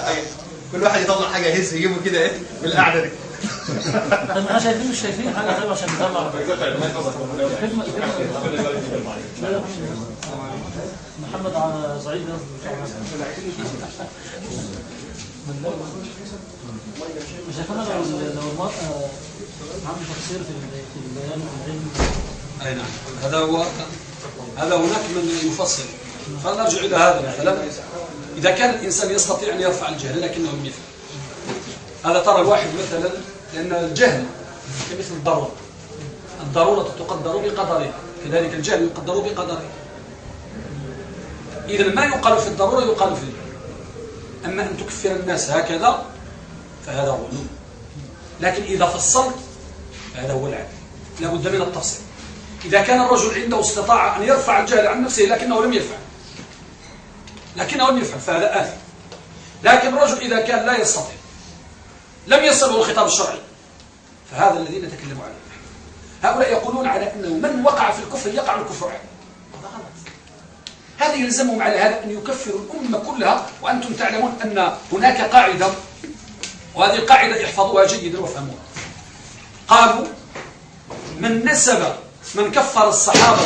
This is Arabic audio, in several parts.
حاجه، كل واحد يطلع حاجه يهز يجيبه كده ايه بالقعده دي. طب احنا شايفين مش شايفين حاجه طيب عشان نطلع محمد على صعيد مش هيكون لو المرأة عنده تقصير في البيان والعلم. اي نعم، هذا هناك من يفصل. فنرجع الى هذا مثلا، اذا كان الانسان يستطيع ان يرفع الجهل لكنه لم يفهم. هذا ترى الواحد مثلا، لان الجهل كمثل الضروره، الضروره تقدر بقدرها، كذلك الجهل يقدر بقدره. اذا ما يقال في الضروره يقال في الجهل. اما ان تكفر الناس هكذا فهذا غلو، لكن اذا فصلت فهذا هو العدل، لا بد من التفصيل. إذا كان الرجل عنده استطاع أن يرفع الجهل عن نفسه لكنه لم يفعل فهذا آثم. لكن الرجل إذا كان لا يستطيع، لم يصله الخطاب الشرعي، فهذا الذي نتكلم عنه. هؤلاء يقولون على أنه من وقع في الكفر يقع الكفر عليه. هذا غلط. هذا يلزمهم على هذا أن يكفروا الأمة كلها. وأنتم تعلمون أن هناك قاعدة، وهذه القاعدة احفظوها جيدا وافهموها. قالوا من كفر الصحابة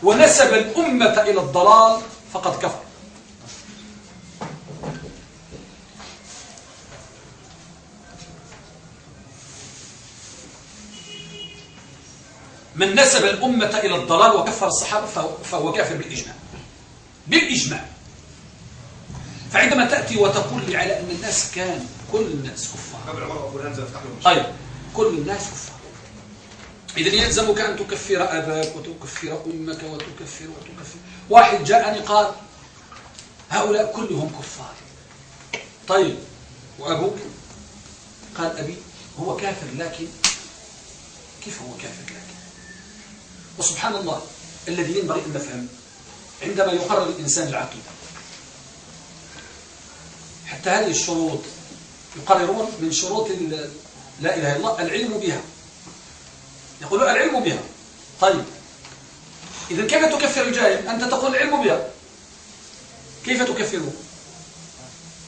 ونسب الأمة إلى الضلال فقد كفر. من نسب الأمة إلى الضلال وكفر الصحابة فهو كافر بالإجماع. فعندما تأتي وتقول لي على أن الناس كان كل الناس كفار، طيب كل الناس كفار، إذن يلزمك أن تكفر أباك وتكفر أمك وتكفر. واحد جاءني قال هؤلاء كلهم كفار. طيب وأبوك؟ قال أبي هو كافر، لكن كيف هو كافر لكن؟ وسبحان الله الذي ينبغي أن نفهم عندما يقرر الإنسان العقيدة، حتى هذه الشروط يقررون من شروط لا إله إلا الله العلم بها. يقولون العلم بها. طيب إذن كيف تكفر الجاهل؟ أنت تقول العلم بها، كيف تكفره؟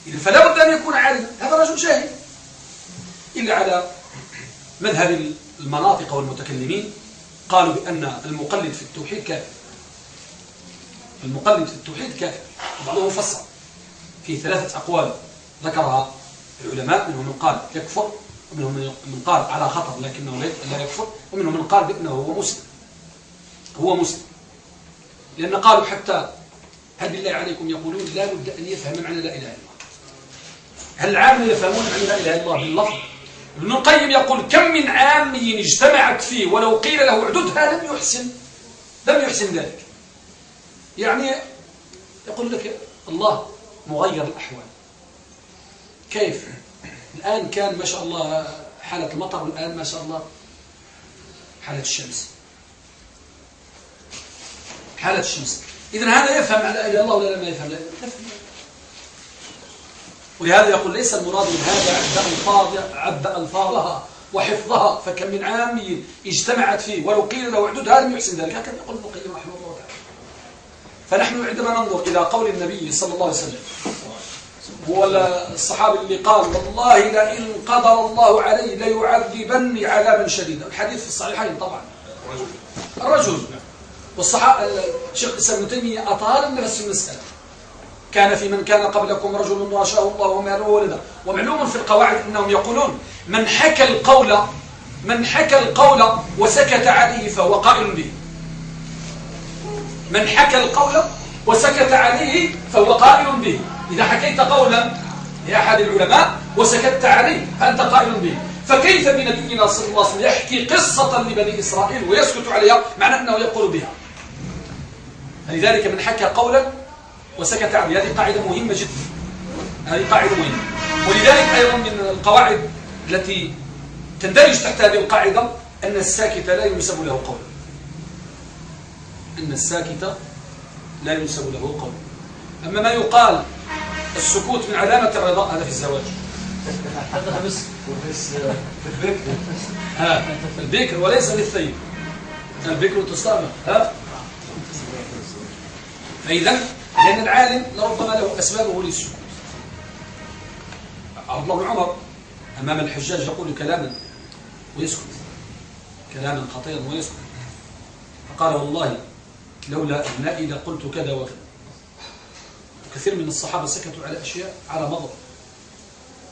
إذن فلا بد أن يكون عالما. هذا رجل جاهل. إلا على مذهب المناطق والمتكلمين قالوا بأن المقلد في التوحيد كافر. المقلد في التوحيد كافر. وبعضهم فصل في 3 أقوال ذكرها العلماء، منهم من قال يكفر، ومنهم من قال على خطر لكنه لا يكفر، ومنهم من قال بأنه هو مسلم. لأن قالوا حتى هل بالله عليكم يقولون لا بد أن يفهم معنى لا إله إلا الله. هل العام يفهمون معنى لا إله إلا الله باللفظ؟ ابن القيم يقول كم من عامي اجتمعت فيه ولو قيل له اعددها لم يحسن ذلك. يعني يقول لك الله مغير الأحوال. كيف؟ الآن كان ما شاء الله حالة المطر، والآن ما شاء الله حالة الشمس. إذن هذا يفهم على لا إله إلا الله ولا ما يفهم؟ لا يفهم. ولهذا يقول ليس المراد من هذا عد ألفاظها وحفظها، فكم من عامي اجتمعت فيه ولو قيل له اعددها لم يحسن ذلك. هكذا يقول ابن القيم رحمه الله تعالى. فنحن عندما ننظر إلى قول النبي صلى الله عليه وسلم، هو الصحابي اللي قال والله لئن قدر الله علي ليعذبني عذابا شديدا، الحديث في الصحيحين طبعا. الرجل والصحابة الشيخ الإسلام ابن تيمية أطال النفس في المسألة. كان في من كان قبلكم رجل رشاه الله وماله وولده. ومعلوم في القواعد أنهم يقولون من حكى القول وسكت عليه فهو قائل به. من حكى القول وسكت عليه فهو قائل به. إذا حكيت قولا لأحد العلماء وسكت عليه فأنت قائل به. فكيف بنبينا صلى الله عليه وسلم يحكي قصة لبني إسرائيل ويسكت عليها معنى أنه يقول بها؟ لذلك من حكى قولا وسكت عليه، هذه قاعدة مهمة جدا. ولذلك أيضا من القواعد التي تندرج تحت هذه القاعدة أن الساكت لا ينسب له قول. أما ما يقال السكوت من علامة الرضا هذا في الزواج. هذا بس البكر وليس للثيب. البكر تستعمل. فإذا لأن العالم لربما له أسبابه للسكوت. عبد الله بن عمر أمام الحجاج يقول كلاما ويسكت، كلاما خطيرا ويسكت، فقال والله لولا أبنائي لقلت كذا وكذا. وكثير من الصحابة سكتوا على أشياء على مضض،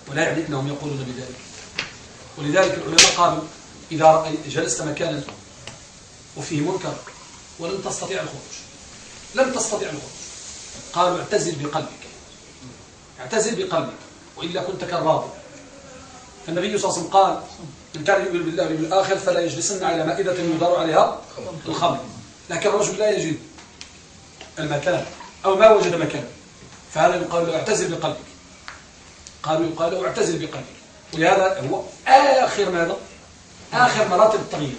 ولا يعني أنهم يقولون بذلك. ولذلك العلماء قالوا إذا جلست مكانا وفيه منكر ولم تستطيع الخروج، لم تستطيع الخروج، قالوا اعتزل بقلبك، اعتزل بقلبك وإلا كنت كالراضي. فالنبي صلى الله عليه وسلم قال إن كان يؤمن بالله واليوم الآخر فلا يجلسن على مائدة يدار عليها الخمر. لكن الرجل لا يجد المكان أو ما وجد مكان، فهذا يقال له اعتزل بقلبك. قالوا يقال له اعتزل بقلبك. ولهذا هو آخر ماذا؟ آخر مراتب التغيير.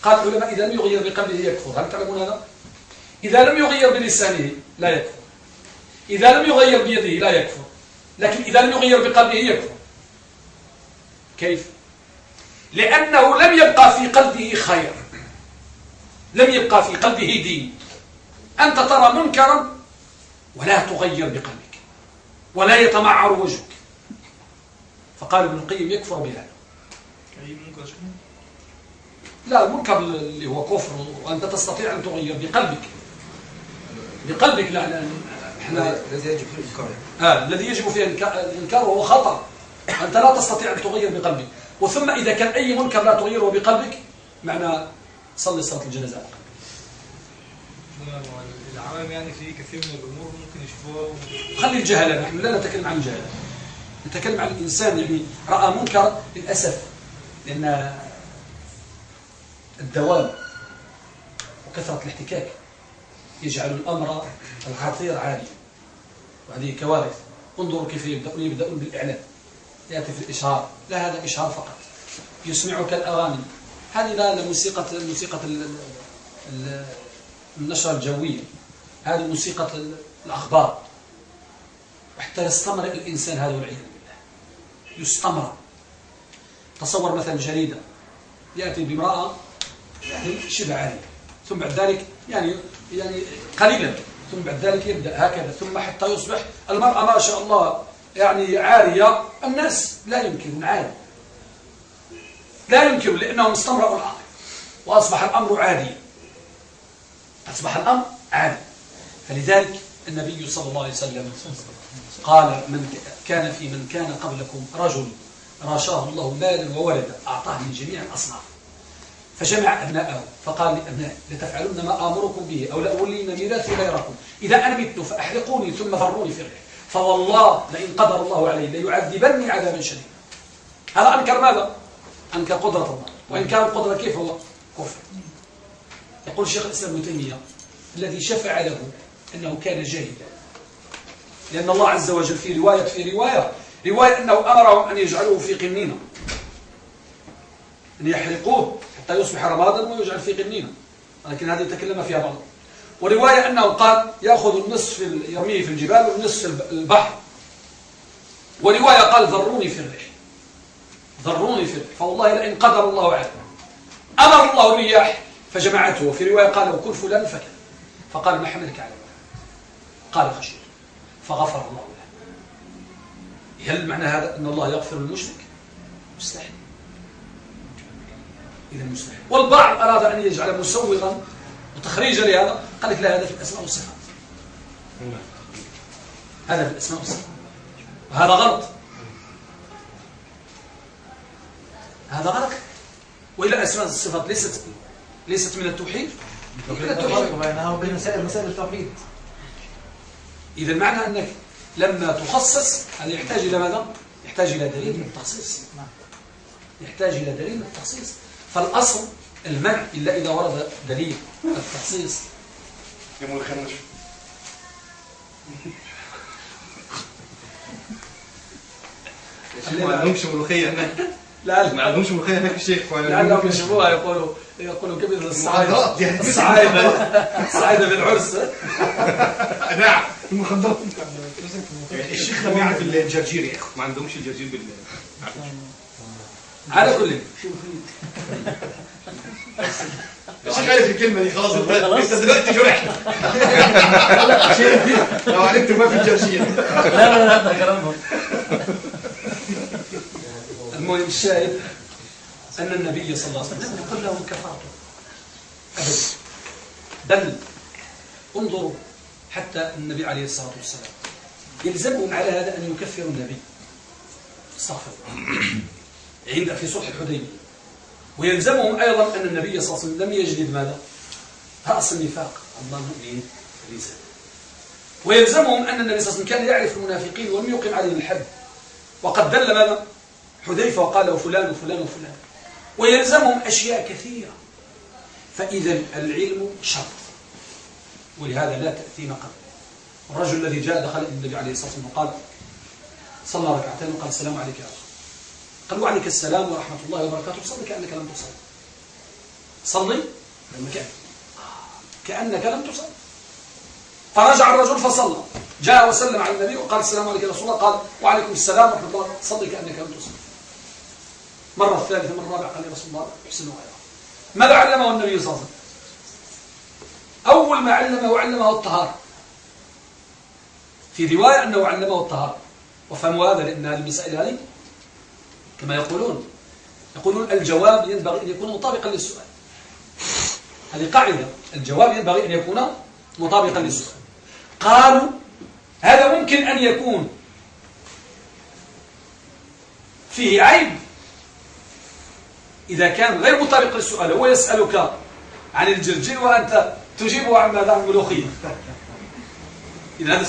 قال العلماء إذا لم يغير بقلبه يكفر. هل تعلمون هذا؟ إذا لم يغير بلسانه لا يكفر، إذا لم يغير بيده لا يكفر، لكن إذا لم يغير بقلبه يكفر. كيف؟ لأنه لم يبقى في قلبه خير، لم يبقى في قلبه دين. أنت ترى منكرا ولا تغير بقلبك ولا يتمعر وجهك. فقال ابن القيم يكفر بهذا. لا، المنكر اللي هو كفر وأنت تستطيع أن تغير بقلبك، بقلبك. لا احنا الذي يجب فيه الإنكار، الذي يجب فيه الإنكار وهو خطأ. أنت لا تستطيع أن تغير بقلبك. وثم إذا كان أي منكر لا تغيره بقلبك معنى صلي صلاة الجنازة على قلبك. العوام يعني في كثير من الأمور ممكن يشوفوها. خلي الجهلة، نحن لا نتكلم عن الجهلة، نتكلم عن الإنسان يعني رأى منكر للأسف، لأن الدوام وكثرة الاحتكاك يجعل الأمر الخطير عالي، وهذه كوارث. انظروا كيف يبدأون بالإعلام، يأتي في الإشهار، لا هذا إشهار فقط، يسمعك الأغاني. هذه لا موسيقى النشرة الجوية، هذه موسيقى الأخبار، وحتى يستمر الإنسان هذا والعياذ بالله، يستمر. تصور مثلا جريدة يأتي بامرأة يعني شبه عالية، ثم بعد ذلك يعني قليلا، ثم بعد ذلك يبدأ هكذا، ثم حتى يصبح المرأة ما شاء الله يعني عارية، الناس لا ينكرون عادي، لا ينكرون لأنهم استمروا الأمر وأصبح الأمر عادي، أصبح الأمر عادي. فلذلك النبي صلى الله عليه وسلم قال من كان قبلكم رجل راشاه الله مالا وولدا أعطاه من جميع الأصناف، فجمع أبناءه فقال لأبنائي لتفعلون ما آمركم به أو لأولين ميراثي غيركم، إذا أنا مت فأحرقوني ثم فروني في الريح، فوالله لئن قدر الله علي ليعذبني عذابا شديدا. هذا أنكر ماذا؟ أنكر قدرة الله، وإن كان القدرة كيف هو؟ كفر. يقول الشيخ الإسلام ابن تيمية الذي شفع له أنه كان جاهلا، لأن الله عز وجل في رواية أنه أمرهم أن يجعلوه في قنينة، أن يحرقوه حتى يصبح رمادا ويجعل في قنينة، ولكن هذه تكلم فيها بعض. ورواية أنه قال يأخذ النصف يرميه في الجبال والنصف البحر. ورواية قال ذروني في الريح، ذروني في الريح، فوالله لئن قدر الله عليه. أمر الله الرياح فجمعته، وفي رواية قال وكل فلان فكذا، فقال ما حملك على ذلك؟ قال خشيت، فغفر الله له. هل معنى هذا أن الله يغفر للمشرك؟ مستحيل، إذا مستحيل. والبعض أراد أن يجعل مسوغا وتخريجا لهذا، قال لك لا، هذا في الأسماء والصفات، هذا في الأسماء والصفات، وهذا غلط، هذا غلط. وإلى الأسماء والصفات ليست من التوحيد، وبينها وبين مسائل التوحيد. إذا معنى أنك لما تخصص هذا يحتاج إلى ماذا؟ يحتاج إلى دليل من التخصيص، يحتاج إلى دليل من التخصيص. فالأصل المنع إلا إذا ورد دليل التخصيص. يوم الخنش ما عندهمش ملوخية هناك، لا ما عندهمش ملوخية هناك الشيخ، لعلهم يشوفوها يقولوا كبير المخدرات يعني. الصعايدة بالعرس. نعم المخدرات. الشيخ لم يعرف الجرجير يا اخو، ما عندهمش الجرجير على كل الشيخ عارف الكلمة دي خلاص، انت دلوقتي جرحت لو عرفت ما في الجرجير. لا ده كلامهم. المهم الشاهد أن النبي صلى الله عليه وسلم لم يقل لهم كفرتم أبدا، بل انظروا حتى النبي عليه الصلاة والسلام يلزمهم على هذا أن يكفروا النبي استغفر عند في صلح الحديبية، ويلزمهم أيضا أن النبي صلى الله عليه وسلم لم يجلد ماذا؟ رأس النفاق الله المؤمنين الإنسان، ويلزمهم أن النبي صلى الله عليه وسلم كان يعرف المنافقين ولم يقم عليهم الحد، وقد دل ماذا؟ حذيفة وقال وفلان وفلان وفلان، ويلزمهم أشياء كثيرة. فإذا العلم شرط، ولهذا لا تأتي نقل. الرجل الذي جاء دخل النبي عليه الصلاة والسلام وقال صلى ركعتين وقال السلام عليك يا أخي، قال وعليك السلام ورحمة الله وبركاته، صلي كأنك لم تصلي، صلي كأنك لم تصلي. فرجع الرجل فصلى، جاء وسلم على النبي وقال السلام عليك يا رسول الله، قال وعليكم السلام ورحمة الله، صلي كأنك لم تصلي. مرة الثالثة مرة الرابعة قال يا رسول الله احسن غيره. ماذا علمه النبي صلى الله عليه وسلم؟ أول ما علمه الطهارة، في رواية أنه علمه الطهارة، وفهموا هذا لأن هذه المسائل هذه كما يقولون الجواب ينبغي أن يكون مطابقا للسؤال. هذه قاعدة، الجواب ينبغي أن يكون مطابقا للسؤال. قالوا هذا ممكن أن يكون فيه عيب إذا كان غير مطابق للسؤال، هو يسألك عن الجرجير وأنت تجيبه عن ماذا؟ عن الملوخية. إذا